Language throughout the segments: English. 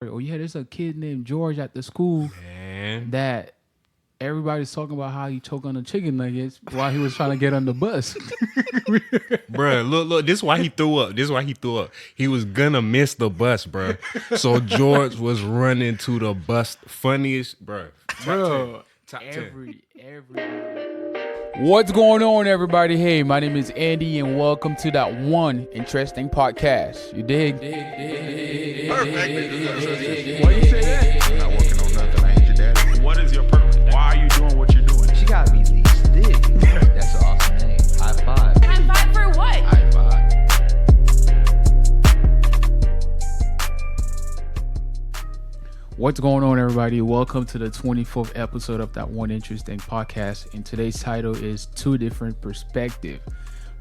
Oh yeah, there's a kid named George at the school Man. that everybody's talking about how he choked on the chicken nuggets while he was trying to get on the bus. Bruh, look, this is why he threw up. He was gonna miss the bus, bruh. So George was running to the bus. Funniest, bruh. Bro, Top 10. every. What's going on, everybody? Hey, my name is Andy, and welcome to that one interesting podcast. You dig? Perfect. Why you say that? I'm not working on nothing. I ain't your daddy. What is your purpose? Why are you doing what you're doing? She gotta be least big. That's an awesome name. High five. High five for what? High five. What's going on, everybody? Welcome to the 24th episode of that one interesting podcast. And today's title is Two Different Perspectives.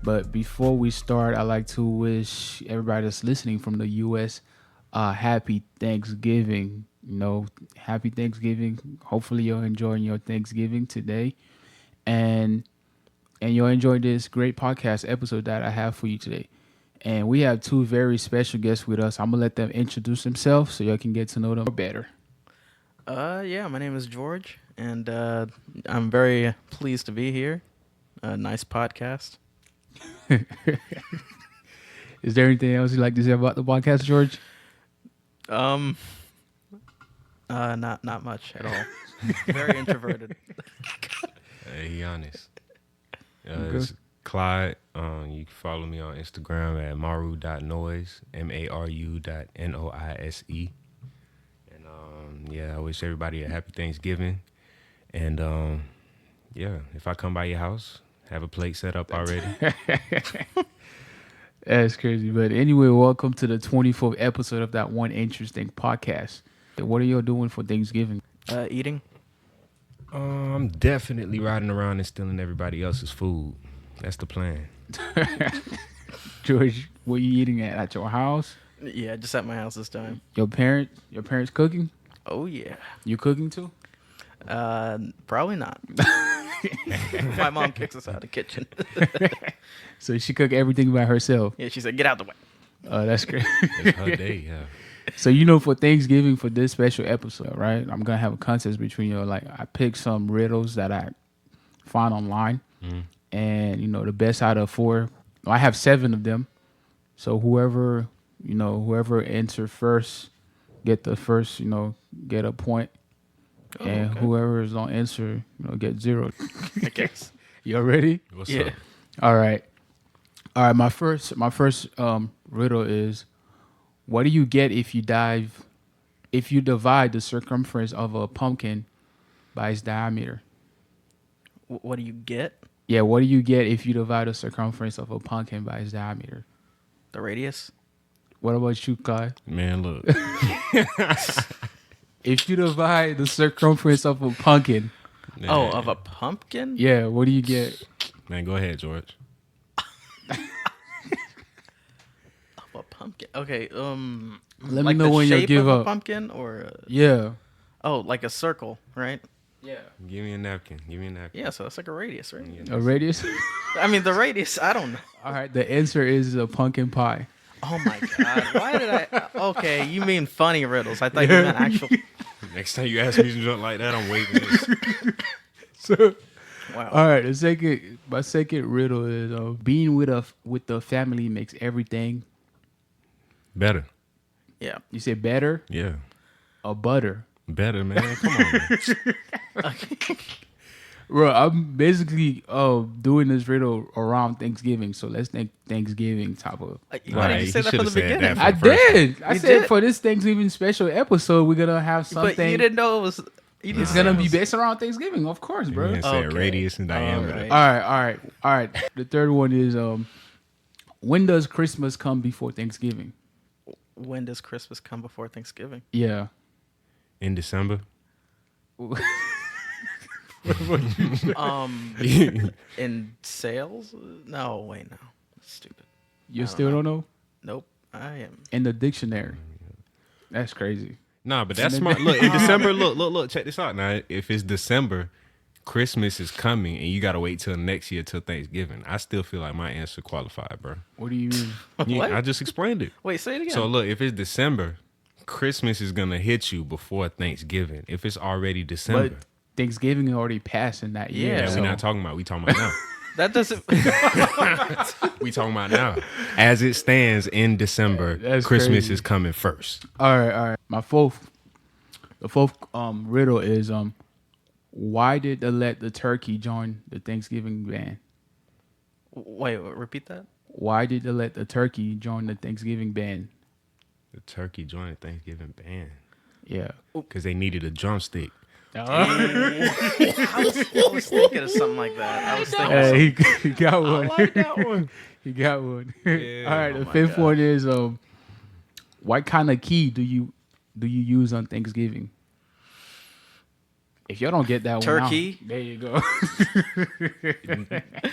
But before we start, I'd like to wish everybody that's listening from the U.S. Happy Thanksgiving. Happy Thanksgiving. Hopefully you're enjoying your Thanksgiving today. And you'll enjoy this great podcast episode that I have for you today. And we have two very special guests with us. I'm going to let them introduce themselves so y'all can get to know them better. Yeah, my name is George, and I'm very pleased to be here. Nice podcast. Is there anything else you'd like to say about the podcast, George? Not much at all. Very introverted. Hey, he honest. Okay. It's Clyde. You can follow me on Instagram at maru.noise, maru.noise. And yeah, I wish everybody a happy Thanksgiving. And yeah, if I come by your house, have a plate set up already. That's crazy. But anyway, welcome to the 24th episode of that one interesting podcast. What are y'all doing for Thanksgiving? Eating. I'm definitely riding around and stealing everybody else's food. That's the plan. George, what are you eating at your house? Yeah, just at my house this time. Your parents cooking? Oh yeah. You cooking too? Probably not. My mom kicks us out of the kitchen. So she cook everything by herself. Yeah, she said, "Get out the way." Oh, that's great. It's her day, yeah. So for Thanksgiving, for this special episode, right? I'm gonna have a contest between you. Like, I picked some riddles that I found online, and the best out of 4. I have 7 of them. So whoever enter first, get the first, get a point, and okay. whoever is on answer, get 0. I guess. You ready? What's Yeah. up? All right. My first riddle is, what do you get if you divide the circumference of a pumpkin by its diameter? What do you get? Yeah, what do you get if you divide the circumference of a pumpkin by its diameter? The radius. What about you, Kai? Man, look. If you divide the circumference of a pumpkin, Man. Oh, of a pumpkin? yeah, what do you get? Man, go ahead, George. Of a pumpkin. Okay. Let me like know the when you shape give of a up. pumpkin, or Yeah. like a circle, right? Yeah. Give me a napkin. Yeah, so that's like a radius, right? Yeah. A radius? I mean, the radius. I don't know. All right, the answer is a pumpkin pie. Oh my god! Why did I? Okay, you mean funny riddles? I thought you meant actual. Next time you ask me some junk like that, I'm waving this. So, Wow. all right, my second riddle is, being with the family makes everything. Better. Yeah. You say better Yeah. or butter? Better, man. Come on, man. Bro, I'm basically doing this riddle around Thanksgiving, so let's think Thanksgiving type of. Why did Right, you he say that from the should've said beginning? that I the first did. I You said did? for this Thanksgiving special episode, we're gonna have something. But you didn't know it was. You didn't It's say gonna it be was- based around Thanksgiving, of course, bro. Man said Okay. radius and diameter. Alright. All right. The third one is, when does Christmas come before Thanksgiving? When does Christmas come before Thanksgiving? Yeah. In December. In sales? No, wait, no. That's stupid. You I still don't know? Nope. I am. In the dictionary. That's crazy. Nah, but that's smart. Look, in December, look, check this out. Now, if it's December, Christmas is coming and you gotta wait till next year till Thanksgiving, I still feel like my answer qualified, bro. What do you mean? Yeah, What? I just explained it. Wait, say it again. So look, if it's December, Christmas is gonna hit you before Thanksgiving. If it's already December, But Thanksgiving already passed in that year. Yeah, yeah, so we're not talking about. We talking about now. That doesn't. We talking about now. As it stands in December, That's Christmas crazy. is coming first. All right. The fourth riddle is why did they let the turkey join the Thanksgiving band? Wait, repeat that. Why did they let the turkey join the Thanksgiving band? The turkey joined the Thanksgiving band Yeah. because they needed a drumstick. I was thinking of something like that. I was thinking. Hey, he got one. that one. He got one. Yeah. All right. Oh The my fifth God. one is what kind of key do you use on Thanksgiving? If y'all don't get that Turkey. one, there you go.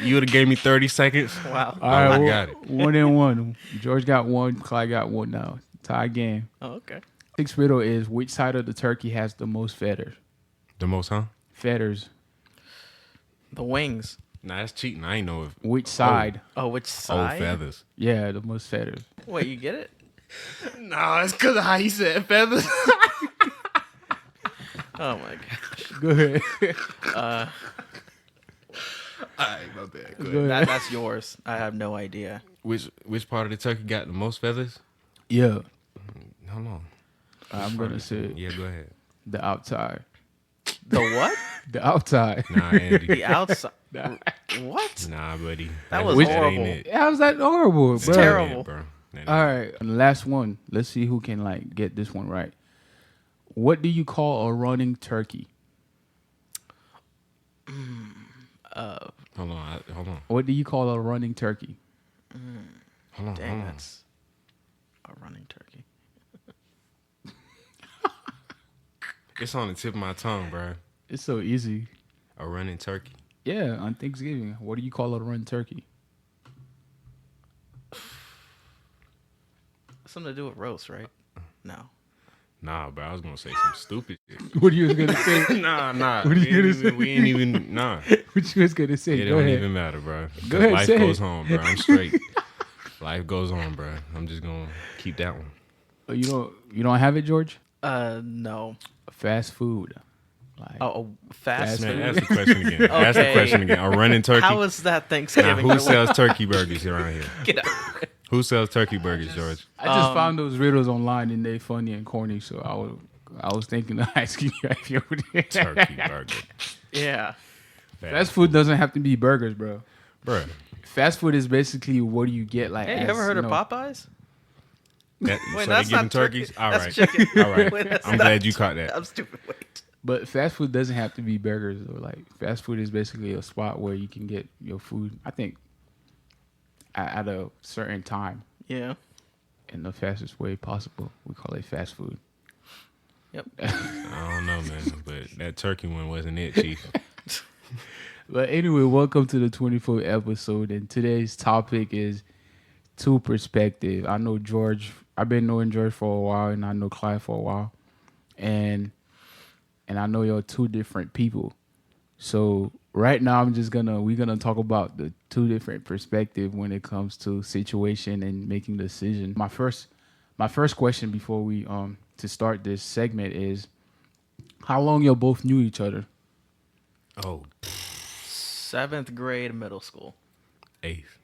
You would have gave me 30 seconds. Wow. All right, I well, got it. 1-1. George got one. Clyde got one now. Tie game. Oh, okay. Sixth riddle is which side of the turkey has the most feathers? The most, huh? Feathers. The wings. Nah, that's cheating. I ain't know if Which side? Oh, which old side? feathers. Yeah, the most feathers. Wait, you get it? Nah, it's because of how he said feathers. Oh my gosh. Go ahead. Alright, my bad. Go Go ahead. ahead. That's yours. I have no idea. Which part of the turkey got the most feathers? Yeah, Hold on. I'm gonna say Yeah, go ahead. the outside. The what? The outside. Nah, Andy. The outside. What? Nah, buddy. That was ain't horrible. it. How's that horrible, That bro? ain't terrible. it, bro. That ain't All it. right, and the last one. Let's see who can get this one right. What do you call a running turkey? Hold on. Hold on. What do you call a running turkey? Hold on. Dang, hold on. that's a running turkey. It's on the tip of my tongue, bro. It's so easy. A running turkey. Yeah, on Thanksgiving. What do you call a running turkey? Something to do with roast, right? No. Nah, bro. I was gonna say some stupid shit. What are you gonna say? Nah. What are you gonna say? We ain't even. Nah. What you was gonna say? It Go don't ahead. even matter, bro. Go ahead, Life say goes it. on, bro. I'm straight. Life goes on, bro. I'm just gonna keep that one. Oh, you don't have it, George? No. Fast food. Like, Oh, fast Fast food. Man, ask the question again. Ask the Okay. question again. A running turkey. How is that Now, Thanksgiving? who sells turkey burgers around here? Get out. Who sells turkey burgers, George? I just found those riddles online and they funny and corny, so I was thinking of asking you if you would. Turkey burger. Yeah. Fast food doesn't have to be burgers, bro. Bro. Fast food is basically what do you get like. Hey, you as, ever heard of know, Popeyes? That, Wait, so that's they giving not turkeys? turkey. All That's right. chicken. All right. Wait, that's I'm not- glad you caught that. I'm stupid. Wait. But fast food doesn't have to be burgers though. Like fast food is basically a spot where you can get your food. I think at a certain time Yeah. in the fastest way possible. We call it fast food. Yep. I don't know, man. But that turkey one wasn't it, Chief. But anyway, welcome to the 24th episode, and today's topic is two perspective. I know George. I've been knowing George for a while, and I know Clyde for a while, and I know you're two different people. So right now, we're gonna talk about the two different perspective when it comes to situation and making decision. My first question before we to start this segment is, how long you both knew each other? Oh, 7th grade middle school. eighth.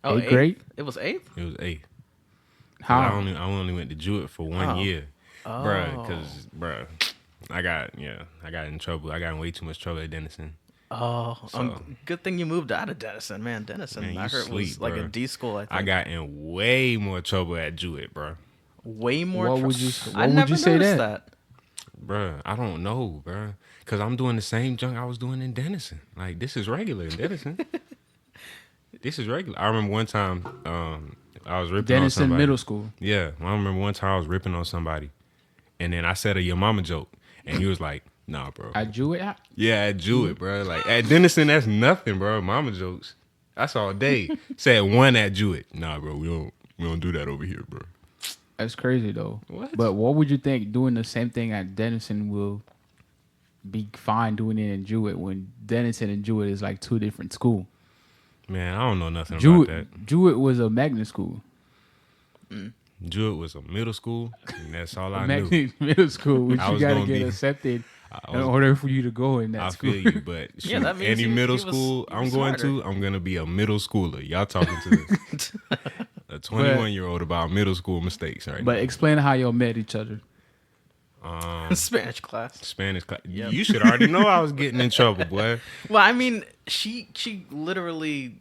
Oh, Eighth grade? It was 8th? It was eighth. How? I only went to Jewett for 1 Oh. year. Oh. Bruh, I got in trouble. I got in way too much trouble at Denison. Oh, So- good thing you moved out of Denison, man. Denison, Man, I you heard was sleep, like bro. a D school. I think. I got in way more trouble at Jewett, bro. way more. What would you- I what would never you say noticed that? Bruh, I don't know, bruh. Because I'm doing the same junk I was doing in Denison. Like, this is regular in Denison. This is regular. I remember one time I was ripping on Denison somebody. Middle School. Yeah, I remember one time I was ripping on somebody. And then I said a your mama joke. And he was like, nah, bro. I drew it out. Yeah, at Jewett, bro. Like, at Denison, that's nothing, bro. Mama jokes. That's all day. Said one at Jewett. Nah, bro, we don't do that over here, bro. That's crazy though. What? But what would you think doing the same thing at Denison will be fine doing it in Jewett when Denison and Jewett is like two different schools? Man, I don't know nothing about that. Jewett was a magnet school. Jewett was a middle school, and that's all I knew. Magnet Middle School, which I you was gotta gonna get be- accepted I in was- order for you to go in that I school. feel you, but shoot, Yeah, that means any he- middle he was- school he I'm was going smarter. to, I'm gonna be a middle schooler. Y'all talking to a 21-year-old about middle school mistakes, right? But explain how y'all met each other. Spanish class. Spanish class. Yep. You should already know I was getting in trouble, boy. Well, I mean, she literally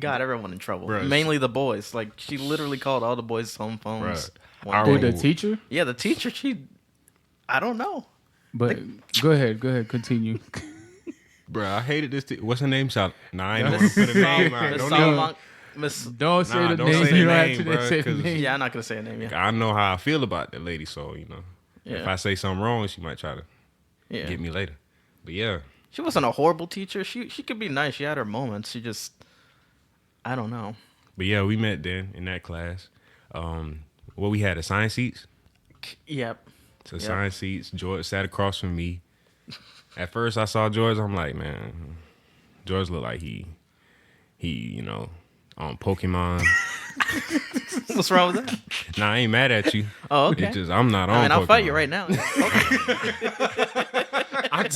got everyone in trouble. Bruh. Mainly the boys. Like she literally called all the boys' home phones. Bruh. one I day. Who, the remember- teacher? Yeah, the teacher. I don't know. But go ahead, continue. Bro, I hated this. What's her name? Nah, I ain't gonna put a name out. Miss Don't Solomon. Miss. Don't say Nah, the don't name. say You the don't name, have to bruh, say the 'cause- name. Yeah, I'm not gonna say a name. Yeah. I know how I feel about that lady, so you know, if Yeah. I say something wrong, she might try to Yeah. get me later. But yeah, She wasn't a horrible teacher. She could be nice. She had her moments. She just, I don't know. but yeah, we met then in that class. What we had, assigned seats. Yep. So Yep. assigned seats. George sat across from me. At first, I saw George. I'm like, man, George looked like he, you know, on Pokemon. What's wrong with that? Nah, I ain't mad at you. Oh, okay. It's just I'm not on. I mean, I'll fight Pokemon. you right now. I'm,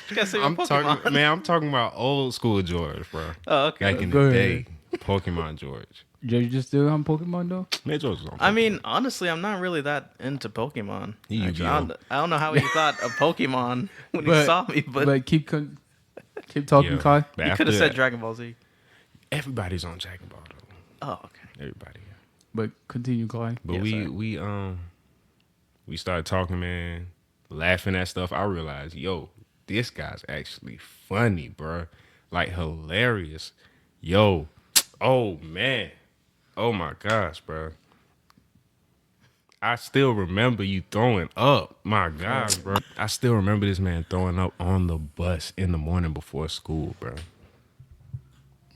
You gotta say I'm Pokemon. talking, man. I'm talking about old school George, bro. Oh, okay. Back in Go the ahead. day, Pokemon George. Judge, you just still on Pokemon though? Man, George was on. I Pokemon. mean, honestly, I'm not really that into Pokemon. You Actually, Yu-Gi-Oh. I don't know how he thought of Pokemon when he saw me, but keep talking, Yeah. Kai. But he after could have said that, Dragon Ball Z. everybody's on Dragon Ball though. Oh, okay. Everybody. Yeah. But continue, Kai. But Yeah, we started talking, man, laughing at stuff. I realized, yo, this guy's actually funny, bro. Like hilarious. Yo, oh man, oh my gosh, bro. I still remember you throwing up. My gosh, bro. I still remember this man throwing up on the bus in the morning before school, bro.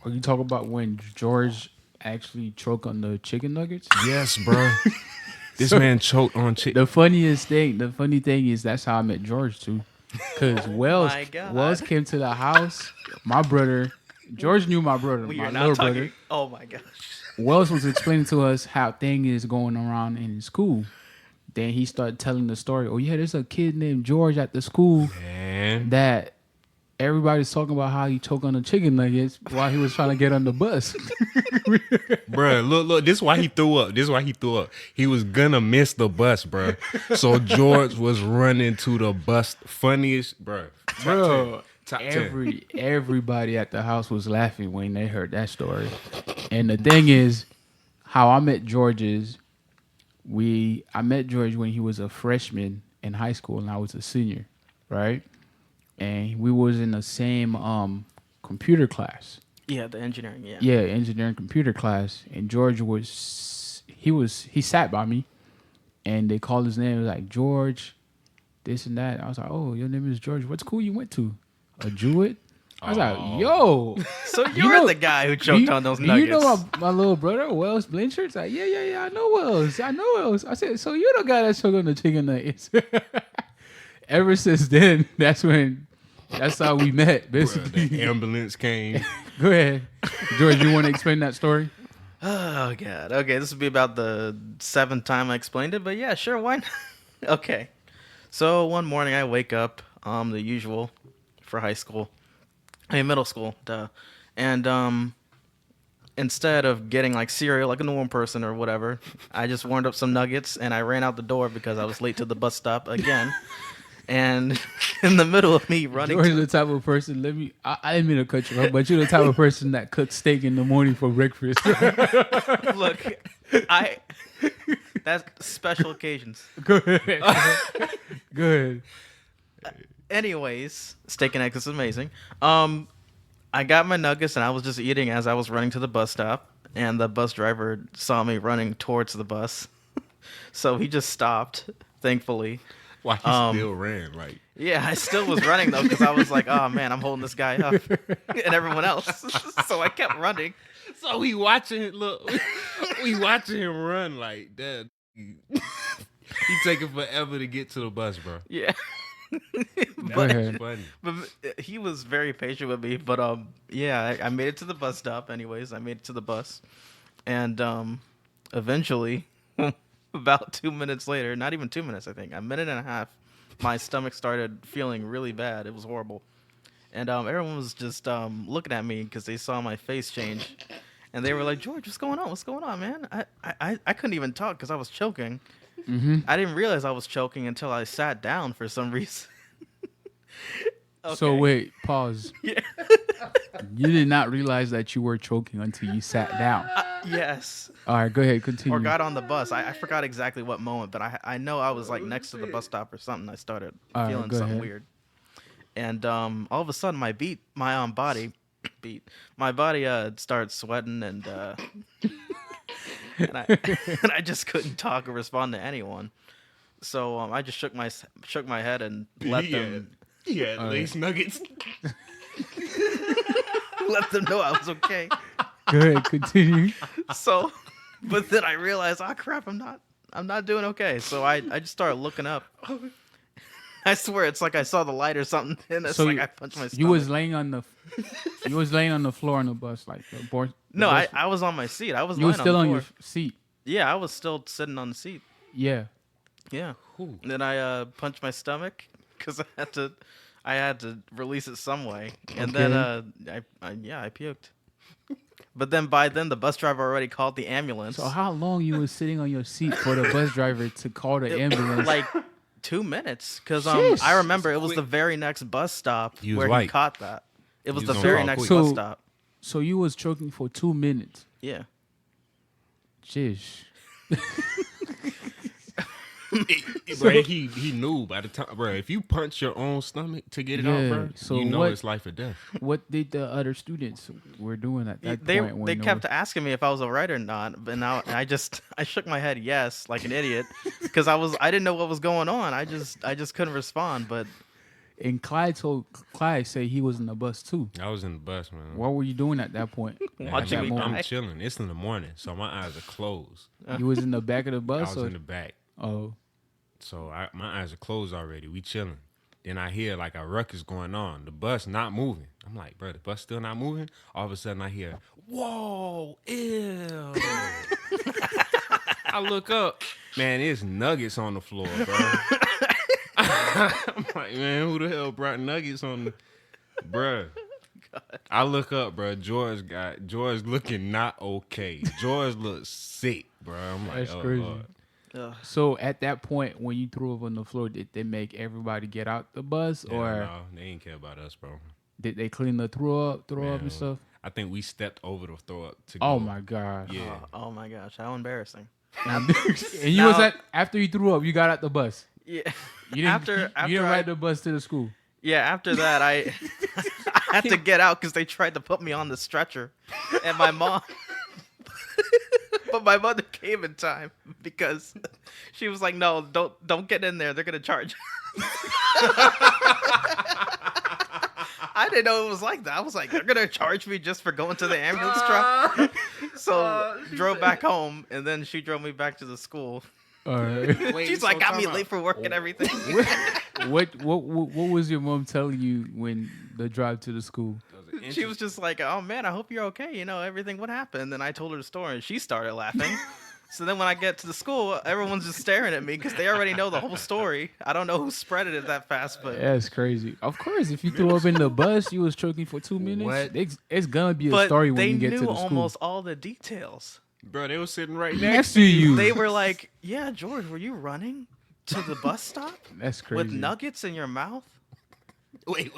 Are you talking about when George actually choked on the chicken nuggets? Yes, bro. This man choked on chicken. The funny thing is that's how I met George too. Cause Wells my God. Wells came to the house. My brother, George knew my brother, We my are little not talking. brother. Oh my gosh. Wells was explaining to us how thing is going around in school. Then he started telling the story. Oh yeah, there's a kid named George at the school Man. that everybody's talking about how he choked on the chicken nuggets while he was trying to get on the bus. Bruh, look, this is why he threw up. He was gonna miss the bus, bruh. So George was running to the bus. Funniest, bruh. Bro, Top 10. everybody at the house was laughing when they heard that story. And the thing is, how I met George is, I met George when he was a freshman in high school and I was a senior, right? And we was in the same computer class. Yeah, the engineering. Yeah. Yeah, engineering computer class. And George he sat by me and they called his name. It was like, George, this and that. I was like, oh, your name is George. What school you went to? A Jewett? I was like, yo. So You you're know- the guy who choked on those do nuggets. You know my little brother, Wells Blanchard's like, yeah, I know Wells. I said, so you're the guy that choked on the chicken nuggets. Ever since then, that's how we met, basically. The ambulance came. Go ahead. George, you want to explain that story? Oh god. Okay, this would be about the 7th time I explained it, but yeah, sure, why not? Okay. So one morning I wake up, the usual for high school. I mean middle school, duh. And instead of getting like cereal like a normal person or whatever, I just warmed up some nuggets and I ran out the door because I was late to the bus stop again. And in the middle of me running George to the type of person, I didn't mean to cut you off, but you're the type of person that cooks steak in the morning for breakfast. look, that's special occasions. Go ahead. Go ahead. Anyways, steak and eggs is amazing. I got my nuggets and I was just eating as I was running to the bus stop, and the bus driver saw me running towards the bus, so he just stopped. Thankfully, Why he still ran? Like, yeah, I still was running though because I was like, oh man, I'm holding this guy up and everyone else, so I kept running. so we watching it. Look, we watching him run like that. He taking forever to get to the bus, bro. Yeah. Go but, ahead. Funny. but he was very patient with me. But yeah, I made it to the bus stop. Anyways, I made it to the bus, and eventually about 2 minutes later, not even 2 minutes, I think, a minute and a half, my stomach started feeling really bad. It was horrible. And everyone was just looking at me because they saw my face change. And they were like, George, what's going on? What's going on, man? I couldn't even talk because I was choking. Mm-hmm. I didn't realize I was choking until I sat down for some reason. So wait, pause. Yeah. You did not realize that you were choking until you sat down. Yes. All right, go ahead, continue. Or got on the bus. I forgot exactly what moment, but I know I was like next to the bus stop or something. I started All right, feeling go something ahead. weird. And all of a sudden my body started sweating and and I just couldn't talk or respond to anyone. So I just shook my head and let them Yeah, lace nuggets. let them know I was okay. Go ahead, continue. So, but then I realized, oh crap, I'm not doing okay. So I just started looking up. I swear it's like I saw the light or something, and it's So like you- I punched my stomach. You was laying on the floor on the bus, like the board. No, I was on my seat. I was You lying was still on on the your floor. seat. Yeah, I was still sitting on the seat. Yeah. Yeah. And then I punched my stomach because I had to release it some way, and then I puked. But then by then the bus driver already called the ambulance. So how long you was sitting on your seat for the bus driver to call the ambulance? Like 2 minutes, because Jeez. I remember it was the very next bus stop You was where he white. caught that. It was You the was on very call next quick. bus So- stop. So you was choking for 2 minutes. Yeah. Jeez. Bro, he knew by the time, bro. If you punch your own stomach to get it Yeah, out, bro, so you know what- it's life or death. What did the other students were doing at that They point? when kept asking me if I was alright or not, but now I shook my head yes, like an idiot, because I didn't know what was going on. I just couldn't respond. But And Clyde said he was in the bus too. I was in the bus, man. What were you doing at that point? Man, Watching at me that moment? cry. I'm chilling. It's in the morning, so my eyes are closed. You was in the back of the I bus? was Or? in the back, Oh, so my eyes are closed already. We chilling. Then I hear like a ruckus going on. The bus not moving. I'm like, bro, the bus still not moving. All of a sudden, I hear, "Whoa, ew!" I look up, man. There's nuggets on the floor, bro. I'm like, man, who the hell brought nuggets on the, bruh? I look up, bro. George looking not okay. George looks sick, bro. I'm like, that's oh, crazy. Lord. ugh, So at that point, when you threw up on the floor, did they make everybody get out the bus, Yeah, or no, they ain't care about us, bro. did they clean the throw up Man, and stuff? I think we stepped over the throw up to Oh go. my god! Yeah. oh my gosh, how embarrassing. And you was Now- after you threw up, you got out the bus. Yeah. You didn't, you didn't ride the bus to the school. Yeah, after that, I had to get out because they tried to put me on the stretcher, and my mom. But my mother came in time because she was like, "No, don't get in there. They're gonna charge." I didn't know it was like that. I was like, "They're gonna charge me just for going to the ambulance truck." So drove back home, and then she drove me back to the school. All right. Wait, She's so like, "Got time me out. late for work and everything." what was your mom telling you when the drive to the school? She was just like, "Oh man, I hope you're okay. You know everything. What happened?" And I told her the story, and she started laughing. So then when I get to the school, everyone's just staring at me because they already know the whole story. I don't know who spread it that fast, but That's crazy. Of course, if you threw up in the bus, you was choking for 2 minutes. What? It's gonna be a but story when they you get to knew the school. almost all the details. Bro, they were sitting right Next next to you. They were like, "Yeah, George, were you running to the bus stop That's crazy. with nuggets in your mouth?" Wait.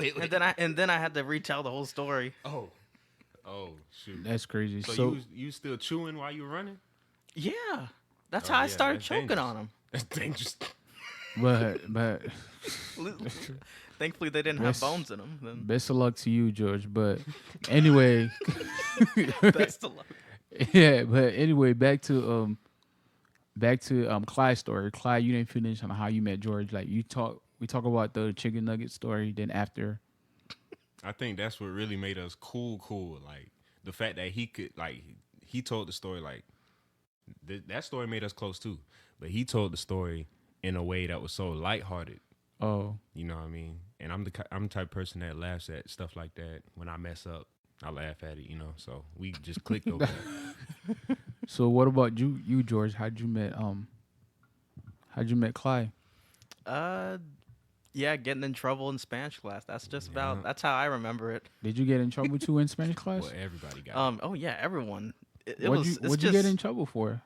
And then I had to retell the whole story. Oh, shoot. That's crazy. So, So, you still chewing while you running? Yeah, that's Oh, how I yeah, started that's choking dangerous. on them. That's dangerous. but Thankfully, they didn't have Yes. bones in them. Then best of luck to you, George. But anyway, best of luck. yeah. But anyway, back to Clyde's story. Clyde, you didn't finish on how you met George. Like we talk about the chicken nugget story. Then after, I think that's what really made us cool. Like the fact that he could, like, he told the story like that story made us close too. But he told the story in a way that was so lighthearted. oh, You know what I mean? And I'm the type of person that laughs at stuff like that. When I mess up, I laugh at it. You know, so we just clicked over that. So what about you George? How'd you met Clyde? Uh, yeah, getting in trouble in Spanish class. That's just about. Yeah. That's how I remember it. Did you get in trouble too in Spanish class? Well, everybody got it. Oh yeah, everyone. It What'd was. you It's what'd just you get in trouble for?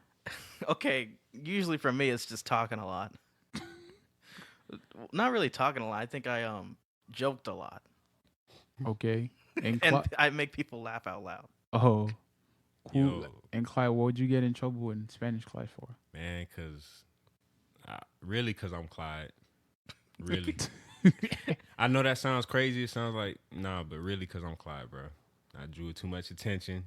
okay. Usually for me, it's just talking a lot. Not really talking a lot. I think I joked a lot, Okay. And and Clyde, I make people laugh out loud. oh, cool. Yo. And Clyde, what would you get in trouble in Spanish class for? Man, cause I'm Clyde. Really. I know that sounds crazy. It sounds like nah, but really, cause I'm Clyde, bro. I drew too much attention,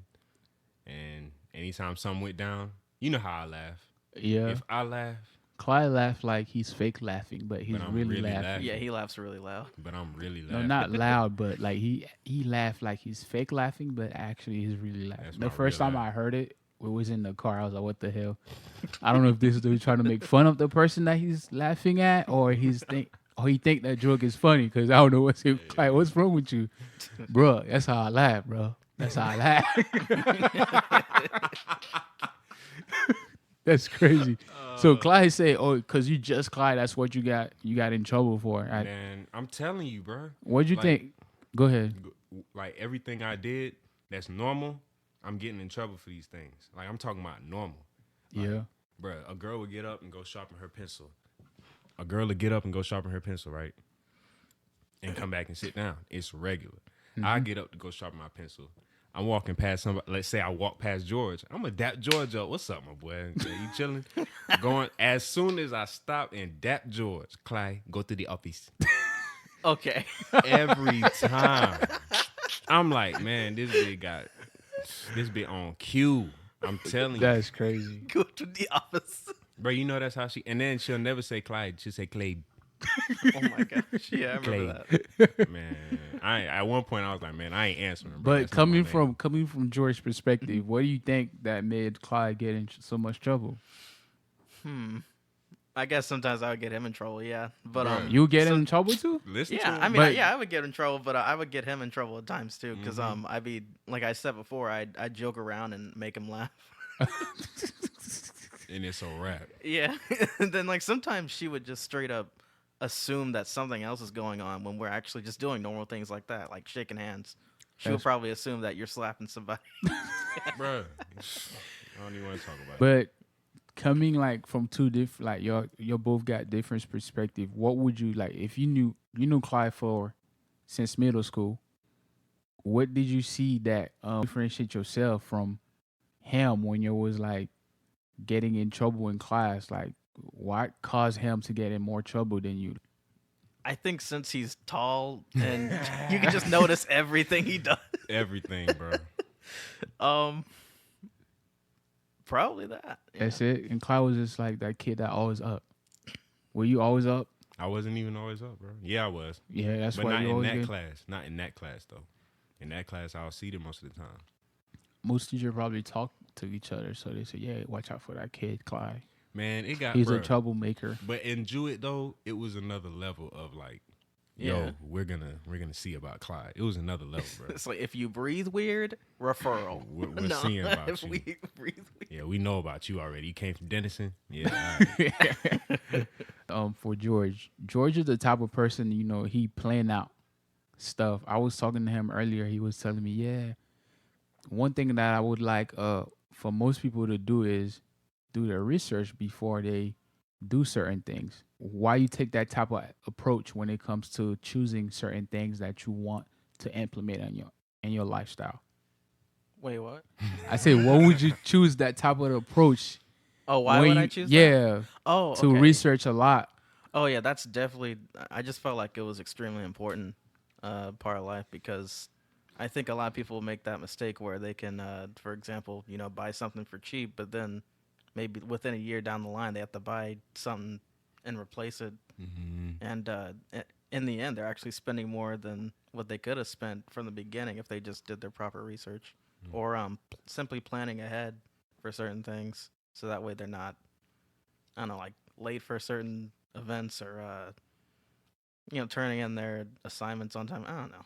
and anytime something went down, you know how I laugh. Yeah. If I laugh, Clyde laughed like he's fake laughing, but he's But I'm really, really laughing. laughing. Yeah, he laughs really loud. but I'm really No, laughing. not loud, but like he laughed like he's fake laughing, but actually he's really laughing. That's The my first real time laugh. I heard it, we was in the car. I was like, "What the hell?" I don't know if this dude trying to make fun of the person that he's laughing at, or he think that joke is funny. Because I don't know what's wrong with you, bro. That's how I laugh, bro. That's how I laugh. That's crazy. So Clyde said, "Oh, because you just Clyde, that's what you got in trouble for." Man, I'm telling you, bro. What'd you Like, think? Go ahead. Like everything I did that's normal, I'm getting in trouble for these things. Like I'm talking about normal. Yeah. Bruh, a girl would get up and go sharpen her pencil. A girl would get up and go sharpen her pencil, right? And come back and sit down. It's regular. I get up to go sharpen my pencil. I'm walking past somebody. Let's say I walk past George. I'm gonna dap George up. What's up, my boy? You chilling? Going as soon as I stop and dap George, Clyde, go to the office. Okay. Every time. I'm like, man, this bit on cue. I'm telling you. That's crazy. Go to the office. Bro, you know that's how she, and then she'll never say Clyde, she'll say Clay. Oh my gosh. Yeah, I remember Clay. that. Man, at one point I was like, man, I ain't answering her, bro. But That's not my coming name. from George's perspective, what do you think that made Clyde get in so much trouble? I guess sometimes I would get him in trouble. Yeah, but Bruh. You get in trouble too? Listen yeah, to him. I mean, But- yeah, I would get in trouble, but I would get him in trouble at times too, because I'd be like I said before, I'd joke around and make him laugh. And it's a wrap. Yeah, and then like sometimes she would just straight up assume that something else is going on when we're actually just doing normal things like that, like shaking hands. She would That's- probably assume that you're slapping somebody. Bro, I don't even want to talk about it. But coming like from two different, like you both got different perspective. What would you like if you knew Clyde for since middle school? What did you see that differentiate yourself from him when you was like getting in trouble in class? Like, what caused him to get in more trouble than you? I think since he's tall and you can just notice everything he does. Everything, bro. Probably that. Yeah. That's it. And Clyde was just like that kid that always up. Were you always up? I wasn't even always up, bro. Yeah, I was. Yeah, that's But why not you in always that get. class. Not in that class, though. In that class, I was seated most of the time. Most teachers probably talk to each other, so they say, "Yeah, watch out for that kid, Clyde. Man, it got, He's a bruh. troublemaker." But in Jewett, though, it was another level of like, Yeah. yo, we're gonna see about Clyde. It was another level, bro. It's like if you breathe weird, referral. We're seeing about if you. we breathe weird. Yeah, we know about you already. You came from Denison. Yeah, all right. For George is the type of person, he plan out stuff. I was talking to him earlier. He was telling me, yeah, one thing that I would like for most people to do is do their research before they do certain things. Why you take that type of approach when it comes to choosing certain things that you want to implement in your lifestyle? Wait, what? I said, what would you choose that type of approach? Oh, why when would I you- choose that? Yeah, Oh, to okay. research a lot. Oh, yeah, that's definitely. I just felt like it was extremely important part of life because I think a lot of people make that mistake where they can, for example, buy something for cheap, but then maybe within a year down the line they have to buy something and replace it, and in the end they're actually spending more than what they could have spent from the beginning if they just did their proper research or simply planning ahead for certain things so that way they're not, I don't know, like late for certain events or turning in their assignments on time. I don't know,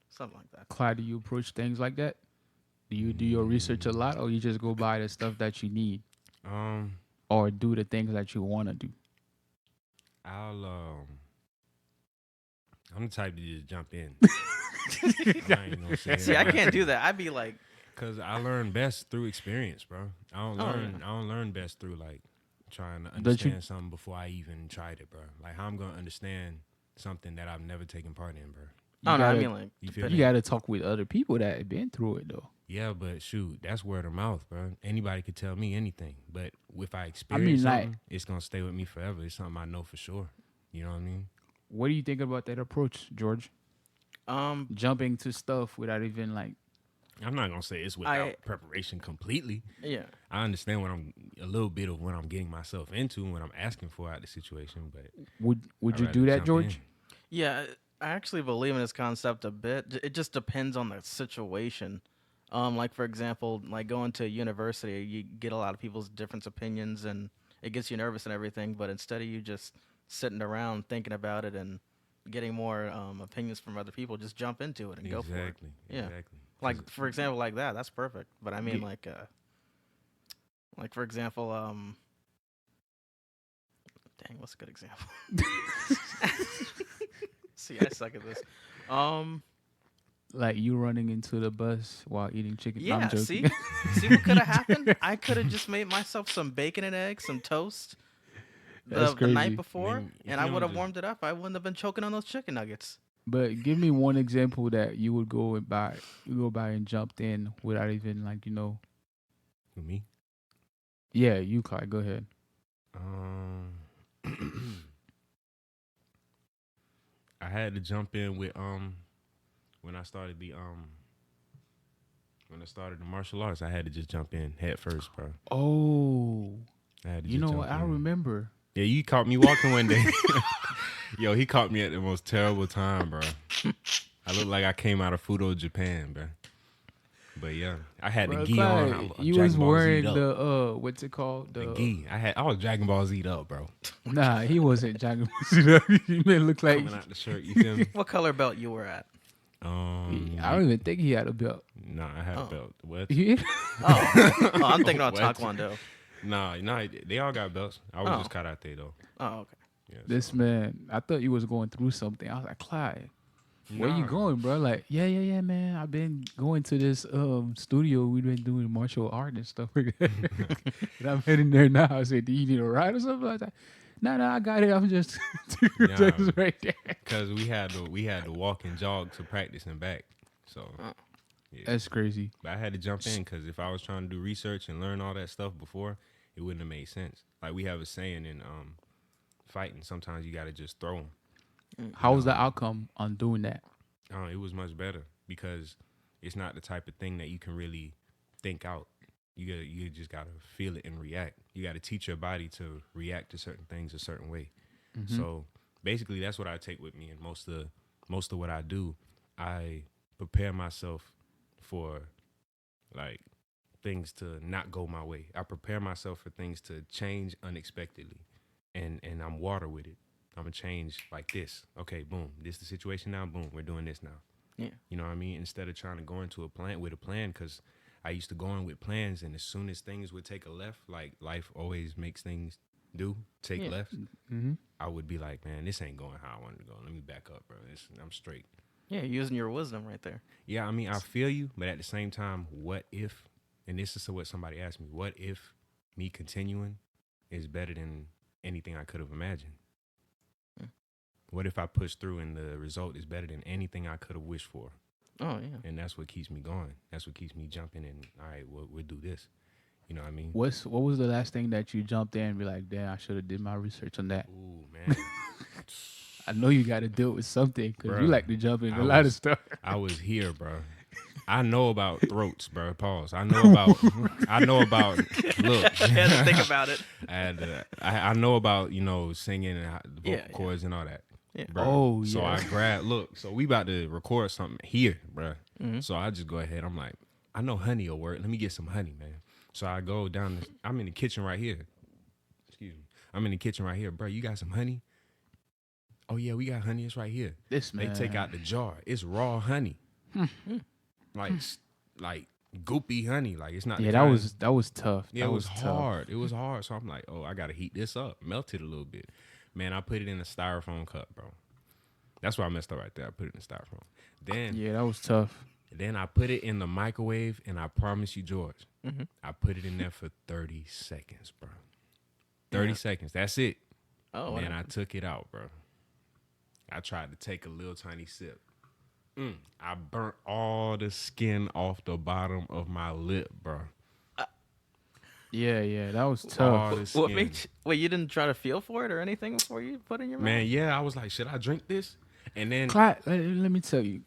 something like that. Clyde, do you approach things like that? Do you do your research a lot, or you just go buy the stuff that you need, Um, or do the things that you want to do? I'm the type to just jump in. I ain't gonna say See, I can't do that. I'd be like, Cause I learn best through experience, bro. Oh, I don't learn best through like trying to Don't you- understand something before I even tried it, bro. Like how I'm gonna understand something that I've never taken part in, bro. oh no, I gotta- mean like, You feel You me? got to talk with other people that have been through it, though. Yeah, but shoot, that's word of mouth, bro. Anybody could tell me anything, but if I experience like- something, it's gonna stay with me forever. It's something I know for sure. You know what I mean? What do you think about that approach, George? Jumping to stuff without even like. I'm not gonna say it's without preparation completely. yeah. I understand a little bit of what I'm getting myself into when I'm asking for out the situation, but Would I'd you rather do that, jump George? in. Yeah, I actually believe in this concept a bit. It just depends on the situation. Like for example, like going to university, you get a lot of people's different opinions, and it gets you nervous and everything. But instead of you just sitting around thinking about it and getting more opinions from other people, just jump into it and go for it. Exactly. Yeah. Exactly. Like for example, like that. That's perfect. But I mean, Yeah. like for example, dang, what's a good example? See, I suck at this. Like you running into the bus while eating chicken. No, I'm Yeah, joking. see what could have happened? I could have just made myself some bacon and eggs, some toast That's the night crazy. before, Man, if and I you would have don't warmed it up. I wouldn't have been choking on those chicken nuggets. But give me one example that you would go and buy. You go by and jumped in without even like For me, Yeah, you Clyde. Go ahead. I had to jump in with when I started the martial arts. I had to just jump in head first, bro. Oh, I had to you just know jump what? I in. remember. Yeah, you caught me walking one day. Yo, he caught me at the most terrible time, bro. I looked like I came out of Fudo, Japan, bro. But yeah, I had Bro, the gi on. Clyde, I you Dragon was Ball wearing Z'd up. the what's it called? The gi. I was Dragon Ball Z'd up, bro. Nah, he wasn't Dragon Ball. He made it look like. Coming out the shirt, you feel me? What color belt you were at? I don't even think he had a belt. Nah, I had a belt. What? Yeah. Oh, I'm thinking about What? Taekwondo. Nah, they all got belts. I was Oh. just caught out there though. Oh, okay. Yeah, This so- man, I thought you was going through something. I was like, Clyde, where you Nah. going, bro? Like, yeah, man. I've been going to this studio. We've been doing martial art and stuff like that. And I'm heading there now. I said, do you need a ride or something like that? No, I got it. I'm just just right there. Cause we had to walk and jog to practice and back. So yeah. That's crazy. But I had to jump in because if I was trying to do research and learn all that stuff before, it wouldn't have made sense. Like we have a saying in fighting, sometimes you got to just throw them. How was the outcome on doing that? It was much better because it's not the type of thing that you can really think out. You just gotta feel it and react. You gotta teach your body to react to certain things a certain way. So basically, that's what I take with me, and most of what I do, I prepare myself for like things to not go my way. I prepare myself for things to change unexpectedly, and I'm water with it. I'm gonna change like this. Okay, boom. This is the situation now. Boom. We're doing this now. Yeah. You know what I mean? Instead of trying to go into a plan with a plan, because I used to go in with plans, and as soon as things would take a left, like life always makes things take Yeah. lefts, Mm-hmm. I would be like, man, this ain't going how I wanted to go. Let me back up, bro. I'm straight. Yeah, using your wisdom right there. Yeah, I mean, I feel you, but at the same time, what if, and this is what somebody asked me, what if me continuing is better than anything I could have imagined? What if I push through and the result is better than anything I could have wished for? Oh yeah. And that's what keeps me going. That's what keeps me jumping. And all right, we'll do this. You know what I mean? What was the last thing that you jumped in and be like, damn, I should have did my research on that? Ooh, man. I know you got to deal with something because you Bruh, like to jump in I a lot of was- stuff. I was here, bro. I know about throats, bro. Pause. I know about. Look, I had to think about it. I know about singing and the vocal Yeah, cords and all that. Yeah. Bro. Oh, So yeah. I grabbed. Look, so we about to record something here, bro. So I just go ahead. I'm like, I know honey will work. Let me get some honey, man. So I go down. I'm in the kitchen right here. Excuse me. I'm in the kitchen right here, bro. You got some honey? Oh yeah, we got honey. It's right here. This man. They take out the jar. It's raw honey. like goopy honey. Like it's not. Yeah, the that kind- was tough. Yeah, that it was tough. hard. It was hard. So I'm like, oh, I gotta heat this up, melt it a little bit. Man, I put it in a styrofoam cup, bro. That's why I messed up right there. I put it in styrofoam. Then Yeah, that was tough. Then I put it in the microwave, and I promise you, George, I put it in there for 30 seconds, bro. 30 seconds. That's it. Oh, Man, what I took it out, bro. I tried to take a little tiny sip. I burnt all the skin off the bottom of my lip, bro. Yeah, that was All tough. the skin. What made you, wait, you didn't try to feel for it or anything before you put it in your mouth? Man, yeah, I was like, should I drink this? And then Clyde, let me tell you,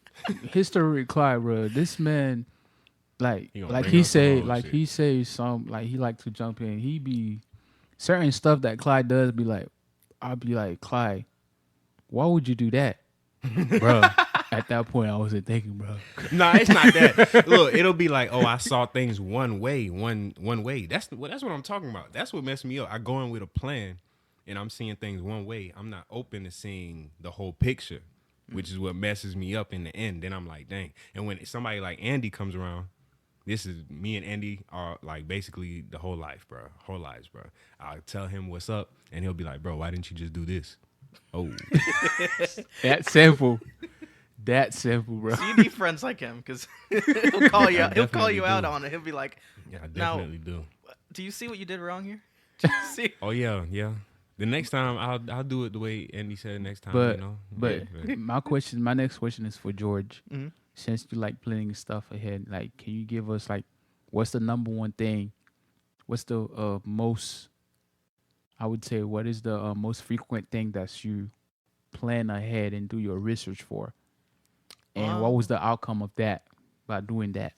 history, Clyde, bro. This man, like, He gonna like bring he up some say, old like shit. he say some, like he like to jump in. He be certain stuff that Clyde does. Be like, I'll be like, Clyde, why would you do that, bro? At that point, I wasn't thinking, bro. nah, it's not that. Look, it'll be like, oh, I saw things one way, one way. That's what I'm talking about. That's what messed me up. I go in with a plan, and I'm seeing things one way. I'm not open to seeing the whole picture, which is what messes me up in the end. Then I'm like, dang. And when somebody like Andy comes around, this is me and Andy are like basically the whole life, bro. Whole lives, bro. I'll tell him what's up, and he'll be like, bro, why didn't you just do this? Oh, That simple. That simple, bro. So you need friends like him because he'll call you. I Out. He'll call definitely you out do. on it. He'll be like, yeah, I Now- definitely do. "Do you see what you did wrong here? Do you see?" Oh yeah. The next time I'll do it the way Andy said next time. But you know? but Yeah, my next question is for George. Mhm. Since you like planning stuff ahead, like, can you give us like, what's the number one thing? What's the most? I would say, what is the most frequent thing that you plan ahead and do your research for? And what was the outcome of that by doing that?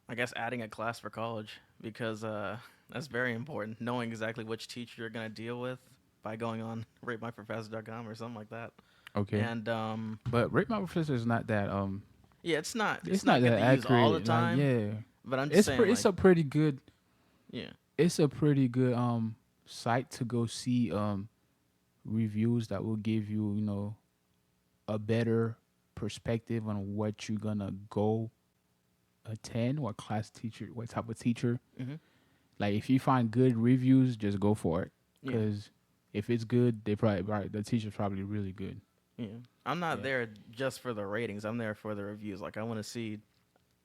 I guess adding a class for college because that's very important. Knowing exactly which teacher you're gonna deal with by going on ratemyprofessor.com or something like that. Okay. And But Rate My Professor is not that yeah, it's not it's not good that to accurate. use all the like, time. yeah. But I'm just It's saying, it's a pretty good yeah. it's a pretty good site to go see reviews that will give you, you know, a better perspective on what you're gonna go attend, what class teacher, what type of teacher. Mhm. Like if you find good reviews, just go for it. Yeah. Because if it's good, they probably the teacher's probably really good. Yeah, I'm not Yeah. there just for the ratings. I'm there for the reviews. Like I want to see,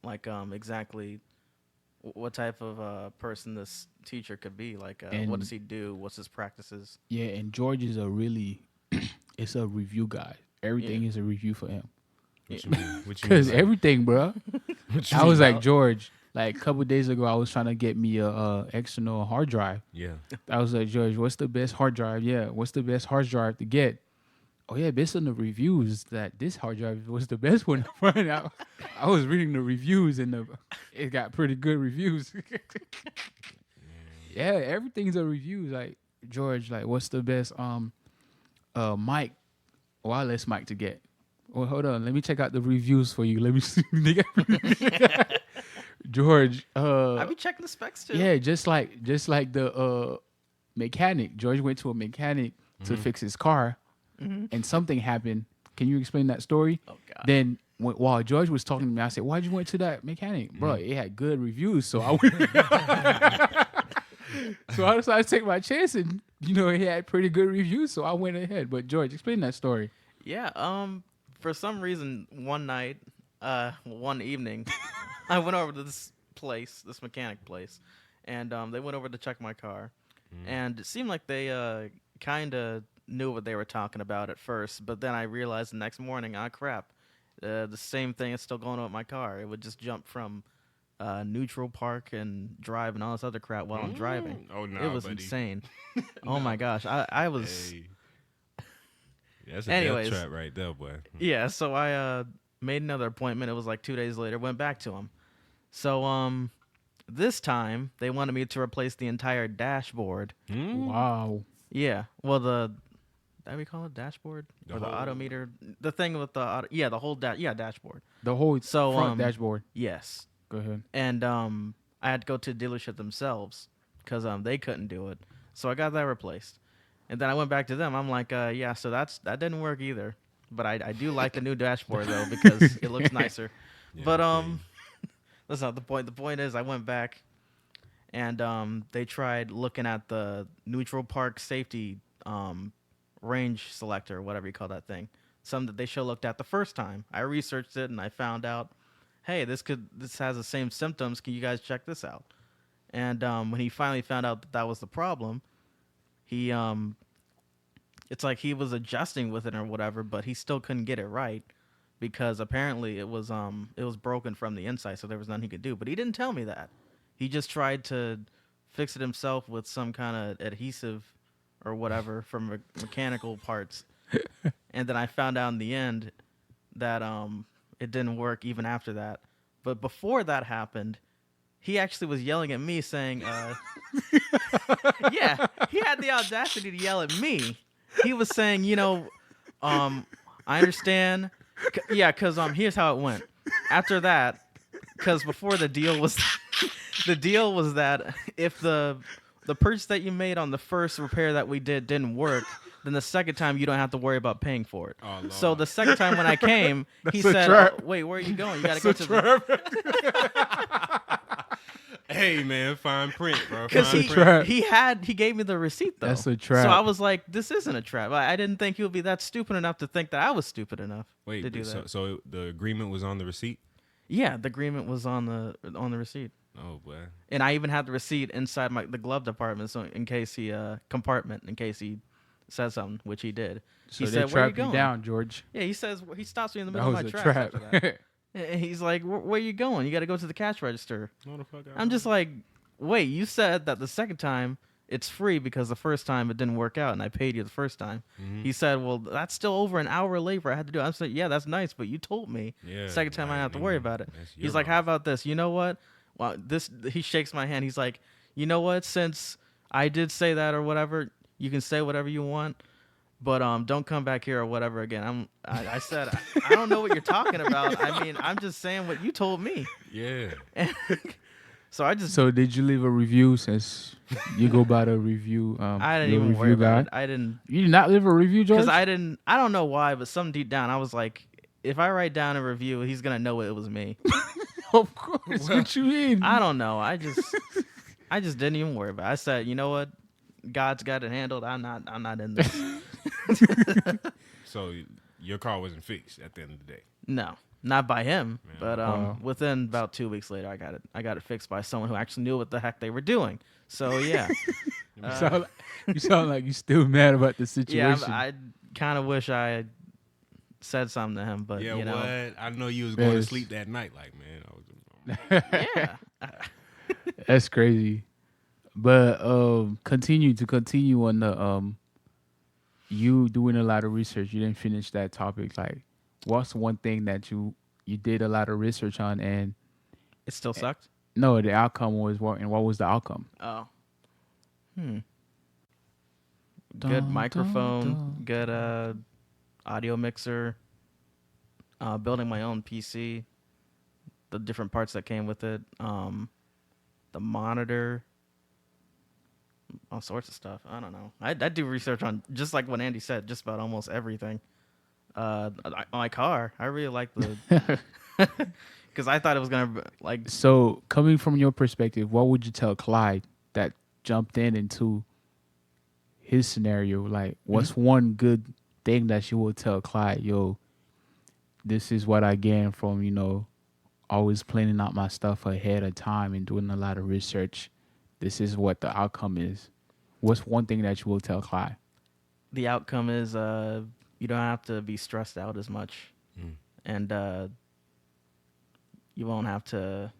like exactly what type of person this teacher could be. Like what And- does he do? What's his practices? Yeah, and George is a really it's a review guy. Everything Yeah. is a review for him. What you mean? What you Cause mean? everything, bro. What you I was mean? like, George, like a couple days ago, I was trying to get me a external hard drive. Yeah. I was like, George, what's the best hard drive? Yeah, what's the best hard drive to get? Oh yeah, based on the reviews, that this hard drive was the best one. I was reading the reviews and it got pretty good reviews. Yeah, everything's a review. Like George, like what's the best mic, wireless mic to get? Well, hold on, let me check out the reviews for you. Let me see. George, I be checking the specs too. yeah, just like the mechanic. George went to a mechanic to fix his car, and something happened. Can you explain that story? Oh God. Then while George was talking to me, I said, "Why'd you went to that mechanic, bro? It had good reviews." So I went. So I decided to take my chance, and you know, it had pretty good reviews. So I went ahead. But George, explain that story. Yeah. For some reason, one night, one evening, I went over to this mechanic place, and they went over to check my car, and it seemed like they kind of knew what they were talking about at first, but then I realized the next morning, crap, the same thing is still going on with my car. It would just jump from neutral, park, and drive, and all this other crap while I'm driving. Oh no, It was buddy. insane. Oh my gosh, I was. Hey. That's a Anyways. death trap right there, boy. Yeah, so I made another appointment. It was like 2 days later. Went back to him. So this time they wanted me to replace the entire dashboard. Wow. Yeah, well that we call it dashboard The or the whole- odometer, the thing with the the whole dashboard. The whole So, front dashboard. Yes, Go ahead. and I had to go to the dealership themselves because they couldn't do it. So I got that replaced, and then I went back to them. I'm like, yeah, so that didn't work either. But I do like the new dashboard though because it looks nicer. Yeah, But I feel you. That's not the point. The point is, I went back, and they tried looking at the neutral park safety range selector, whatever you call that thing. Some that they should have looked at the first time. I researched it and I found out, hey, this has the same symptoms. Can you guys check this out? And when he finally found out that was the problem, he it's like he was adjusting with it or whatever, but he still couldn't get it right because apparently it was broken from the inside, so there was nothing he could do. But he didn't tell me that. He just tried to fix it himself with some kind of adhesive or whatever from mechanical parts. And then I found out in the end that it didn't work even after that. But before that happened, he actually was yelling at me saying, yeah, he had the audacity to yell at me. He was saying, I understand. Because here's how it went. After that, because before the deal was that if the purchase that you made on the first repair that we didn't work, then the second time you don't have to worry about paying for it. Oh, Lord. So the second time when I came, he said, wait, where are you going? You got to go to the... Hey, man, fine print, bro. Because Fine print. he gave me the receipt, though. That's a trap. So I was like, this isn't a trap. I didn't think he would be that stupid enough to think that I was stupid enough to do that. So the agreement was on the receipt? Yeah, the agreement was on the receipt. Oh, boy. And I even had the receipt inside the glove department, so in case he says something, which he did. So he they said, "Where you trapped you going?" down, George. Yeah, he stops me in the That middle was of my a tracks trap. after that. And he's like, "Where you going? You got to go to the cash register." No, the fuck I'm just like, wait, you said that the second time it's free because the first time it didn't work out and I paid you the first time. Mm-hmm. He said, well, that's still over an hour later. I had to do it. I said, yeah, that's nice, but you told me. Yeah, Second time I didn't have to worry about it. your He's like, fault. how about this? You know what? Well, he shakes my hand. He's like, you know what? Since I did say that or whatever, you can say whatever you want. But don't come back here or whatever again. I said, I don't know what you're talking about. I mean, I'm just saying what you told me. Yeah. So did you leave a review since you go by the review? I didn't your even worry review about guy? it. I didn't, You did not leave a review, George? because I don't know why, but some deep down I was like, if I write down a review, he's gonna know it was me. Of course. What you mean? I don't know. I just didn't even worry about it. I said, you know what? God's got it handled. I'm not in this. So your car wasn't fixed at the end of the day. No, not by him. Man. But Wow. within about 2 weeks later, I got it fixed by someone who actually knew what the heck they were doing. So yeah, You sound like you still mad about the yeah. situation. I kind of wish I had said something to him, but Yeah, you know, what? I know you was going to Yes. sleep that night. Like, man, I was. yeah. That's crazy. But continue on the you doing a lot of research. You didn't finish that topic. Like, what's one thing that you did a lot of research on and It still sucked. no, the outcome was what, and what was the outcome? Oh. Good Dun, microphone, dun, good audio mixer, building my own PC, the different parts that came with it, the monitor, all sorts of stuff. I don't know. I do research on, just like what Andy said, just about almost everything. My car, I really like the, because I thought it was going to, like, So, coming from your perspective, what would you tell Clyde that jumped into his scenario? Like, what's one good thing that you will tell Clyde? Yo, this is what I gained from, always planning out my stuff ahead of time and doing a lot of research. This is what the outcome is. What's one thing that you will tell Clyde? the outcome is you don't have to be stressed out as much. And you won't have to,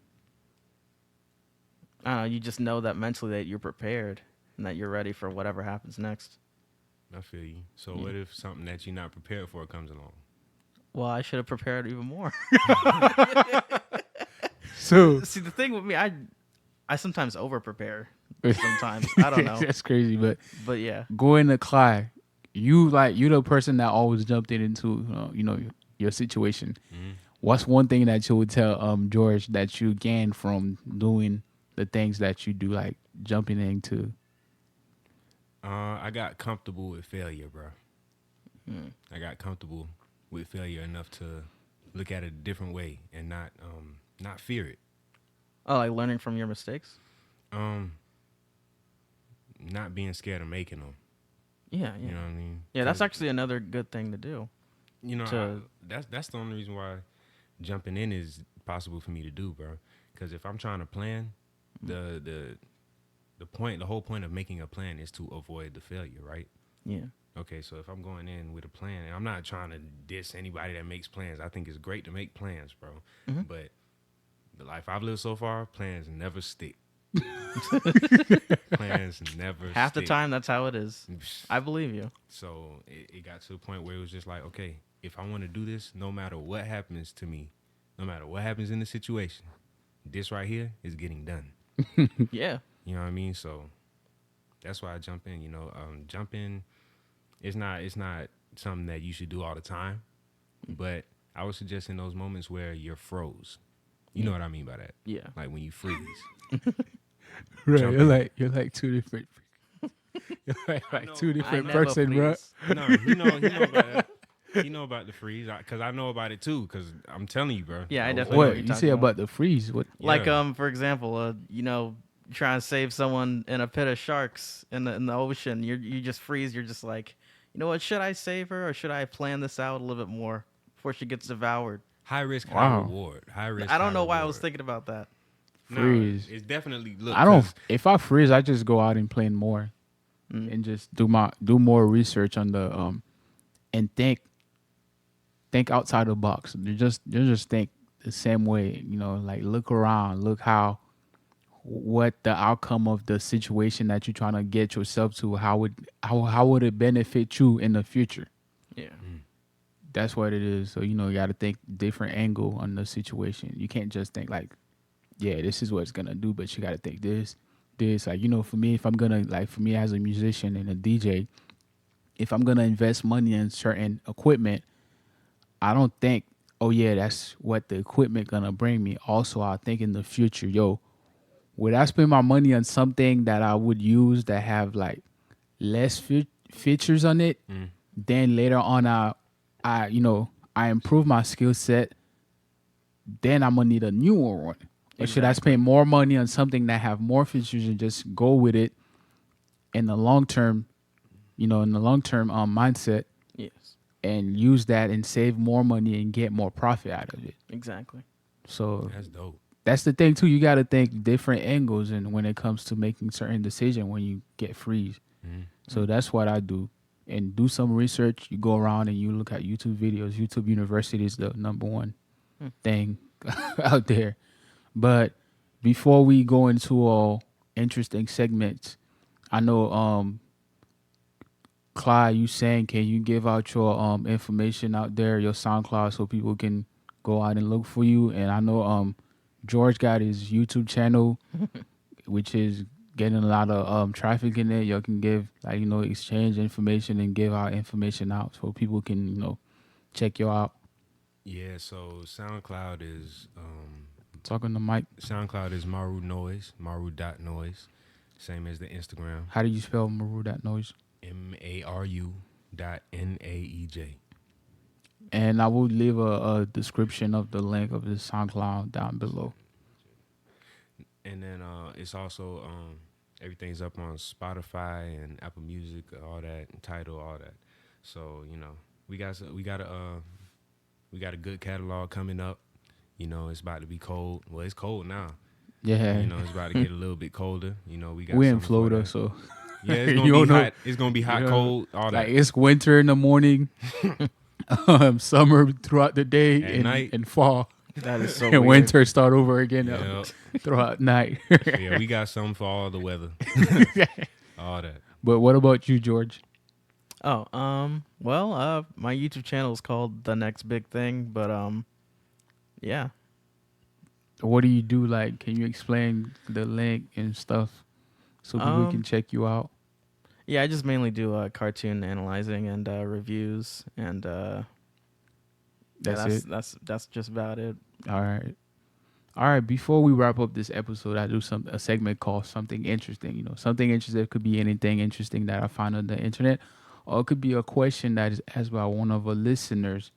I don't know, you just know that mentally that you're prepared and that you're ready for whatever happens next. I feel you. So what if something that you're not prepared for comes along? Well, I should have prepared even more. So, See, the thing with me, I sometimes over prepare. Sometimes I don't know, that's crazy. But but yeah, going to Clyde, you the person that always jumped into your situation. What's one thing that you would tell George that you gained from doing the things that you do, like jumping into? I got comfortable with failure, bro. I got comfortable with failure enough to look at it a different way and not fear it. Oh, like learning from your mistakes. Um, not being scared of making them. Yeah, You yeah, know what I mean? yeah. That's 'Cause, actually another good thing to do. you know, to- that's the only reason why jumping in is possible for me to do, bro. Because if I'm trying to plan, the whole point of making a plan is to avoid the failure, right? Yeah, Okay, so if I'm going in with a plan, and I'm not trying to diss anybody that makes plans. I think it's great to make plans, bro. Mhm. But the life I've lived so far, plans never stick. Plans never half the stick. time that's how it is. I believe you. So it got to the point where it was just like, okay, if I want to do this, no matter what happens to me, no matter what happens in the situation, this right here is getting done. Yeah, You know what I mean? So that's why I jump in. Jump in. It's not something that you should do all the time, but I would suggest in those moments where you're froze. You know what I mean by that? yeah. Like when you freeze. Right, Jump you're in. like two different. You're like know, two I different never person, bro. freeze. No, he know about that. He know about the freeze because I know about it too. Because I'm telling you, bro. Yeah, I No definitely know way. What you're you talking say about. about the freeze? What? Like Yeah. for example, trying to save someone in a pit of sharks in the ocean. You just freeze. You're just like, you know what? Should I save her or should I plan this out a little bit more before she gets devoured? High risk, high Wow. reward. High risk. I don't high know why I was reward. thinking about that. No, Freeze. it's definitely look. I don't. 'Cause If I freeze, I just go out and plan more, Mm. and just do more research on the and think outside the box. You just think the same way. You know, like look around, look what the outcome of the situation that you're trying to get yourself to. How would it benefit you in the future? Yeah. That's what it is. So you got to think different angle on the situation. You can't just think like, yeah, this is what it's gonna do, but you got to think this. Like for me, if I'm gonna for me as a musician and a DJ, if I'm gonna invest money in certain equipment, I don't think, oh yeah, that's what the equipment gonna bring me. Also, I think in the future, yo, would I spend my money on something that I would use that have like less features on it? Then later on, I improve my skill set. Then I'm gonna need a newer one. Or should I spend more money on something that have more features and just go with it in the long term, mindset, Yes. and use that and save more money and get more profit out of it? Exactly. So that's dope. that's the thing too. You got to think different angles, and when it comes to making certain decision when you get freeze. So that's what I do, and do some research. You go around and you look at YouTube videos. YouTube University is the number one thing out there. But before we go into interesting segments, I know Clyde, you saying, can you give out your information out there, your SoundCloud, so people can go out and look for you? And I know George got his YouTube channel, which is getting a lot of traffic in it. You can give exchange information and give our information out so people can check you out. Yeah. So SoundCloud is Talking to Mike. SoundCloud is Maru Noise, Maru.noise, same as the Instagram, How do you spell Maru that noise? MARU.NAEJ. And I will leave a description of the link of the SoundCloud down below. And then it's also everything's up on Spotify and Apple Music, all that, and Tidal, all that. So we got a good catalog coming up. It's about to be cold. Well, it's cold now. Yeah. It's about to get a little bit colder. We got We're in something for Florida, that. so Yeah, it's You gonna don't be know. hot. It's gonna be hot, You know, cold, all that. like it's winter in the morning, summer throughout the day, At and, night. and fall. That is so And weird. winter start over again Yep. throughout night. Yeah, we got something for all the weather. All that. But what about you, George? Oh, well, my YouTube channel is called The Next Big Thing, but yeah. What do you do? Like, can you explain the link and stuff so people can check you out? Yeah, I just mainly do cartoon analyzing and reviews, and That's it? That's just about it. All right. Before we wrap up this episode, I do a segment called Something Interesting. Something interesting could be anything interesting that I find on the internet, or it could be a question that is asked by one of our listeners.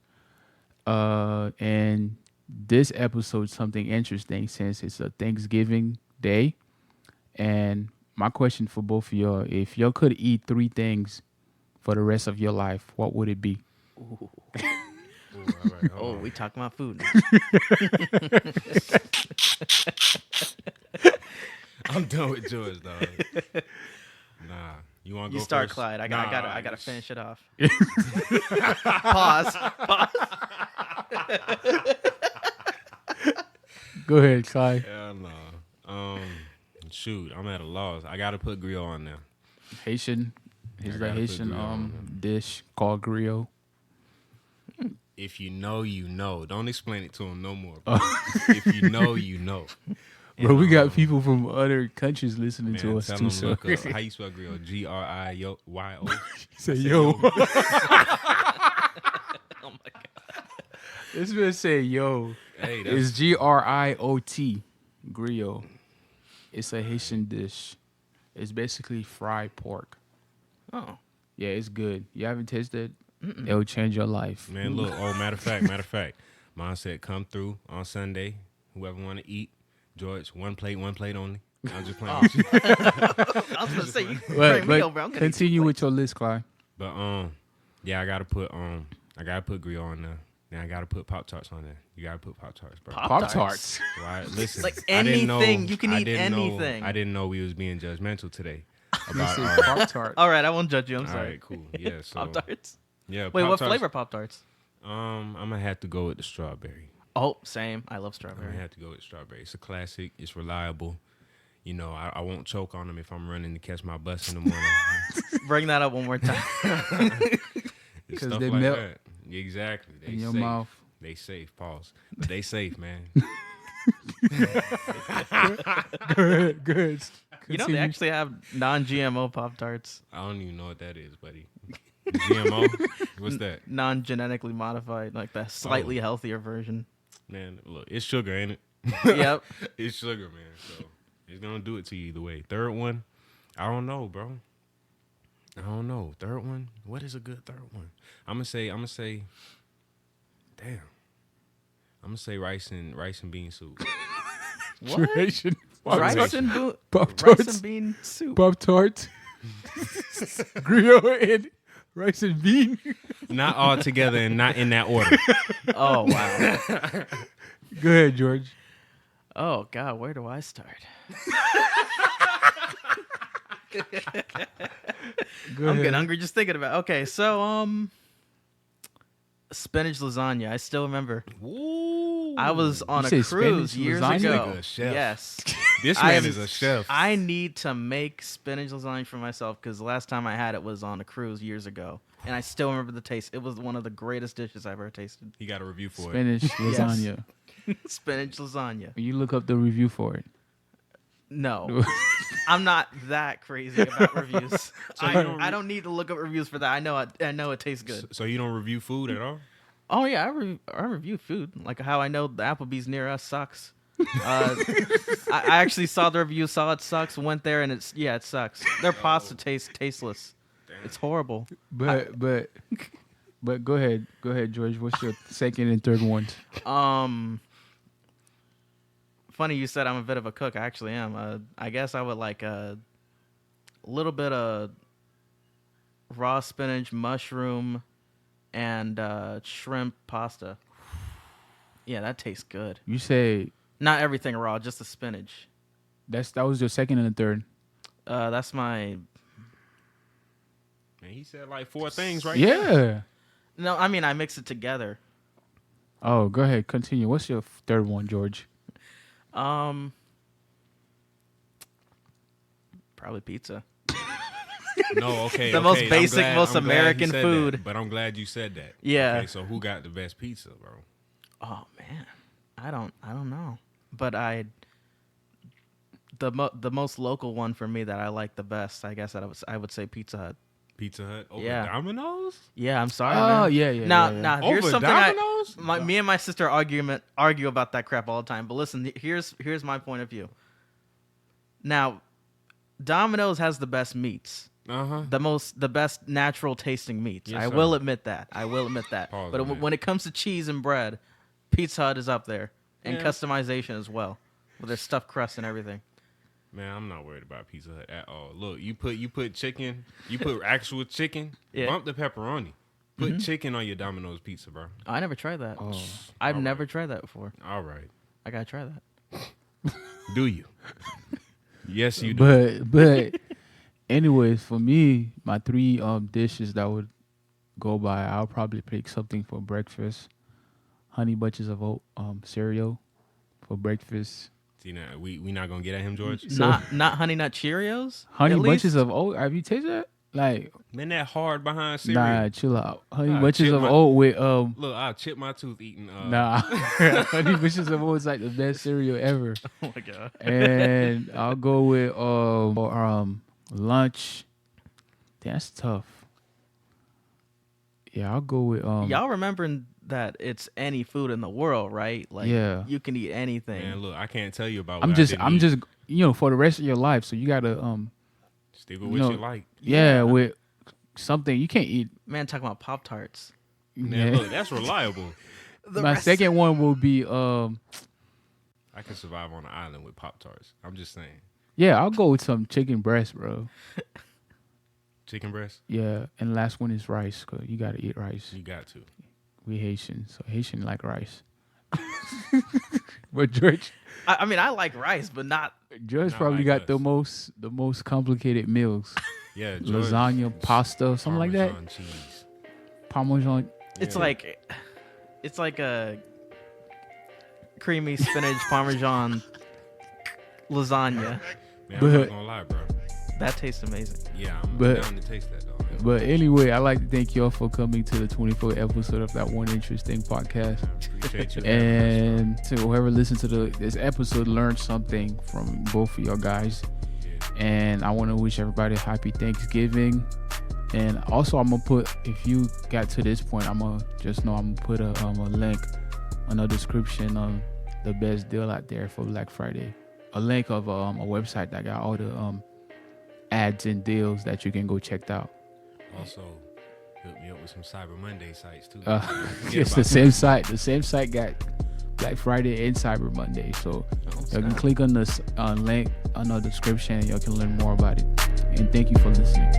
And this episode something interesting since it's a Thanksgiving day. And my question for both of y'all, if y'all could eat three things for the rest of your life, what would it be? Ooh, all right, Oh, hold on. we talking about food. I'm done with George, dog. Nah, you want to You go start, first? Clyde. I Nah, gotta finish it off. Pause. Go ahead, Kai. Hell no. Shoot, I'm at a loss. I gotta put griot on there. Haitian. It's I the gotta put Haitian griot on dish called griot. If you know, you know. Don't explain it to him no more. Bro. If you know, you know. Bro, we got people from other countries listening Man, to us tell too. him So look up how you spell griot. GRIYO. say yo. Oh my god. This man say yo. Hey, It's that's GRIOT. Griot. It's a Haitian dish. It's basically fried pork. Oh. Yeah, it's good. You haven't tasted it? It'll change your life. man. Look. Oh, matter of fact. Mom said come through on Sunday. Whoever want to eat, George, one plate only. I'm just playing with you. I was gonna say you bring me over. I'm gonna Continue with your list, Clyde. But yeah, I gotta put griot on there. Then I gotta put Pop Tarts on there. You gotta put Pop Tarts, bro. Pop Tarts. Right? Listen, Like I didn't know- anything, you can I eat didn't know- anything. I didn't know we was being judgmental today about. Pop Tart. All right, I won't judge you. I'm all sorry. right, cool. Yeah, so Pop Tarts. yeah. Wait, what Pop-Tarts, flavor Pop Tarts? I'm gonna have to go with the strawberry. Oh, same. I love I'm strawberry. gonna have to go with strawberry. It's a classic. It's reliable. You know, I won't choke on them if I'm running to catch my bus in the morning. Bring that up one more time. It's 'Cause stuff they like melt that. Exactly. They in your safe. mouth. They safe. Pause. But they safe, man. Good. You know, they actually have non-GMO Pop Tarts, I don't even know what that is, buddy. GMO? What's that? non-genetically modified, like the slightly healthier version. Man, look, it's sugar, ain't it? Yep. It's sugar, man. So it's gonna do it to you either way. Third one, I don't know, bro. I don't know. Third one, what is a good third one? I'm gonna say, damn. I'm gonna say rice and bean soup. What? Haitian Rice and, Pop rice Tarts. and bean soup. Pop Tart. Griot and rice and bean. Not all together and not in that order. Oh, wow. Go ahead, George. Oh, God, where do I start? Go I'm ahead. getting hungry just thinking about it. Okay, so, spinach lasagna. I still remember. Ooh. I was on You a say cruise spinach years lasagna? ago. Nigga, a chef. Yes. This I man am- is a chef. I need to make spinach lasagna for myself because the last time I had it was on a cruise years ago. And I still remember the taste. It was one of the greatest dishes I've ever tasted. He got a review for it. Spinach lasagna. Spinach lasagna. You look up the review for it. No. I'm not that crazy about reviews. So you don't I don't need to look up reviews for that. I know it tastes good. So you don't review food at all? Oh yeah, I review food. Like how I know the Applebee's near us sucks. I actually saw the review, saw it sucks, went there and it sucks. Their pasta tastes tasteless. It's horrible. But go ahead, George. What's your second and third ones? Funny you said I'm a bit of a cook. I actually am. I guess I would like a little bit of raw spinach, mushroom, and shrimp pasta. Yeah, that tastes good. You say Not everything raw, just the spinach. that was your second and the third. That's my. Man, he said like 4 things right Yeah. there. No, I mean I mix it together. Oh, go ahead. Continue. What's your third one, George? Probably pizza. No, okay. The okay. most I'm basic, glad- most I'm glad you American said food. that, but I'm glad you said that. Yeah. Okay, so who got the best pizza, bro? Oh man, I don't know, but the most local one for me that I like the best, I guess I would say Pizza Hut. Pizza Hut over Yeah. Domino's? Yeah, I'm sorry. Oh, man. yeah. Now, yeah. now here's Over something Domino's? me and my sister argue about that crap all the time. But listen, here's my point of view. Now, Domino's has the best meats. Uh-huh. The best natural tasting meats. Yes, I sir. will admit that. Pause But on that. when it comes to cheese and bread, Pizza Hut is up there, and Yeah. customization as well, with their stuffed crust and everything. Man, I'm not worried about Pizza Hut at all. Look, you put chicken, you put actual chicken, Yeah. bump the pepperoni. Put chicken on your Domino's pizza, bro. I never tried that. Oh, I've all never right. tried that before. All right. I gotta try that. Do you? Yes, you do. but anyways, for me, my three dishes that would go by, I'll probably pick something for breakfast. Honey bunches of oat cereal for breakfast. See, now, we not going to get at him, George? So- Not Honey Nut Cheerios. Honey at bunches least? of oat. Have you tasted that? Like, Man, that hard behind cereal. nah, chill out. Honey Nah, bunches chill of my- oat with Look, I'll chip my tooth eating. nah. Honey bunches of oat is like the best cereal ever. Oh my god. And I'll go with lunch. That's tough. Yeah, I'll go with Y'all remembering that it's any food in the world, right? Like, Yeah. you can eat anything. Man, look, I can't tell you about I'm what just I didn't eat. for the rest of your life. So you gotta Stick with what no. you like. yeah, with something you can't eat. Man, talking about Pop Tarts. Man, Yeah. look, that's reliable. My second one will be I can survive on an island with Pop-Tarts. I'm just saying. yeah, I'll go with some chicken breast, bro. Chicken breast, Yeah, and the last one is rice, cause you gotta eat rice. you got to. We Haitian, so Haitian like rice. But George I mean, I like rice, but not. George Not probably like got the us. most complicated meals. Yeah, George, Lasagna, pasta, something like that. Parmesan cheese. Parmesan. It's Yeah. like a creamy spinach parmesan lasagna. Man, I'm But- not gonna lie, bro. That tastes amazing. Yeah, I'm But- down to taste that, dog. But anyway, I'd like to thank y'all for coming to the 24th episode of That One Interesting Podcast. Appreciate you. having us, And to whoever listened to this episode, learned something from both of y'all guys. bro. Yeah. And I want to wish everybody a happy Thanksgiving. And also, I'm gonna put, if you got to this point, I'm gonna put a link on the description of the best deal out there for Black Friday. A link of a website that got all the ads and deals that you can go check out. Also, hook me up with some Cyber Monday sites too. It's the same site. The same site got Black Friday and Cyber Monday. So you can click on this link on the description and you can learn more about it. And thank you for listening.